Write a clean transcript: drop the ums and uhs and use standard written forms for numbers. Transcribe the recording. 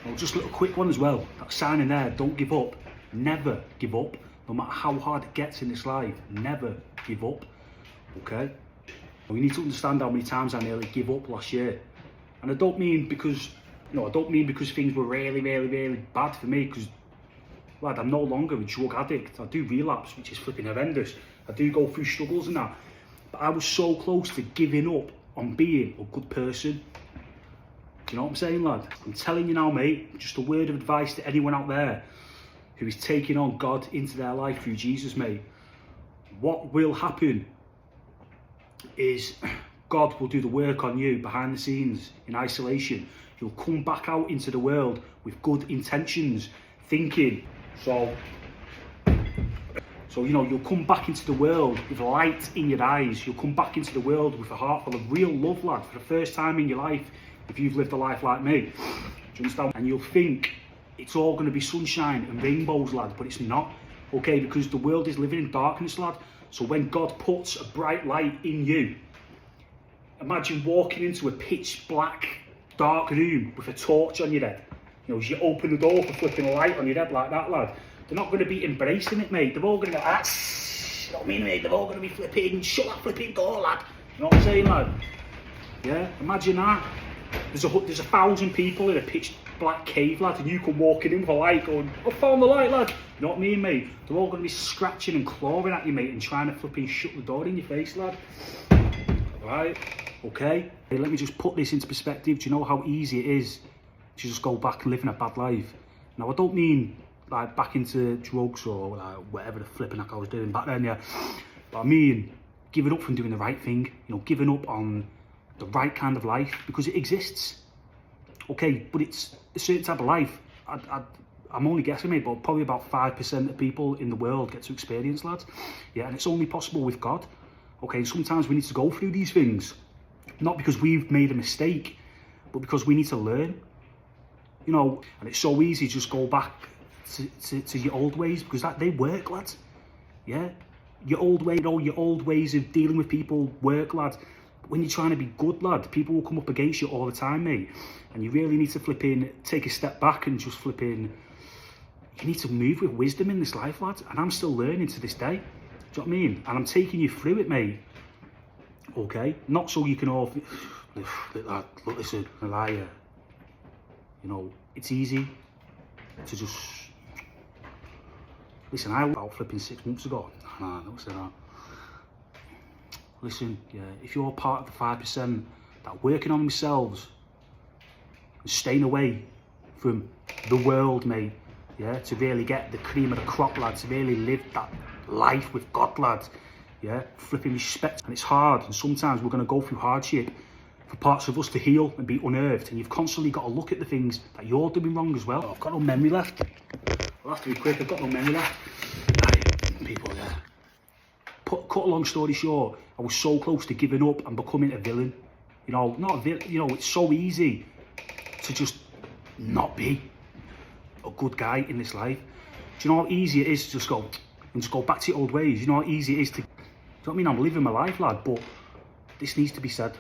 Oh, just a little quick one as well. That sign in there, don't give up. Never give up. No matter how hard it gets in this life, never give up. Okay? We need to understand how many times I nearly gave up last year. And I don't mean because, things were really, really, really bad for me, because, lad, I'm no longer a drug addict. I do relapse, which is flipping horrendous. I do go through struggles and that. But I was so close to giving up on being a good person. Do you know what I'm saying, lad? I'm telling you now, mate, just a word of advice to anyone out there who is taking on God into their life through Jesus, mate. What will happen is God will do the work on you behind the scenes in isolation. You'll come back out into the world with good intentions, thinking. So you'll come back into the world with light in your eyes. You'll come back into the world with a heart full of real love, lad, for the first time in your life, if you've lived a life like me. Do you understand? And you'll think it's all going to be sunshine and rainbows, lad, but it's not. Okay, because the world is living in darkness, lad. So when God puts a bright light in you, imagine walking into a pitch black, dark room with a torch on your head. As you open the door for flipping a light on your head like that, lad. They're not going to be embracing it, mate. They're all going to go, you know what I mean, mate? They're all going to be flipping, shut that flipping door, lad. You know what I'm saying, lad? Yeah, imagine that. There's 1,000 people in a pitch black cave, lad, and you come walking in with a light going, I found the light, lad. You know what I mean, mate? They're all going to be scratching and clawing at you, mate, and trying to flipping shut the door in your face, lad. Right, okay? Hey, let me just put this into perspective. Do you know how easy it is to just go back and living a bad life? Now, I don't mean like back into drugs or like whatever the flipping heck I was doing back then, yeah. But I mean giving up from doing the right thing, giving up on the right kind of life, because it exists. Okay, but it's a certain type of life. I'm only guessing, mate, but probably about 5% of people in the world get to experience, lads. Yeah, and it's only possible with God. Okay, sometimes we need to go through these things, not because we've made a mistake, but because we need to learn. And it's so easy to just go back to your old ways, because they work, lads. Yeah, your old ways of dealing with people work, lad. When you're trying to be good, lad, people will come up against you all the time, mate. And you really need to take a step back and just you need to move with wisdom in this life, lad. And I'm still learning to this day. Do you know what I mean? And I'm taking you through it, mate. Okay? Not so you can all look, listen, a liar. It's easy to just... Listen, I was out flipping 6 months ago. Nah, don't say that. Listen, yeah, if you're part of the 5% that are working on themselves and staying away from the world, mate, yeah, to really get the cream of the crop, lad, to really live that life with God, lad, yeah, flipping respect. And it's hard, and sometimes we're going to go through hardship for parts of us to heal and be unearthed, and you've constantly got to look at the things that you're doing wrong as well. I've got no memory left. I'll have to be quick, I've got no memory left. Right, people, yeah. Cut a long story short, I was so close to giving up and becoming a villain. Not a villain, it's so easy to just not be a good guy in this life. Do you know how easy it is to just go back to your old ways? You know how easy it is to... Do you know what I mean? I'm living my life, lad, but this needs to be said.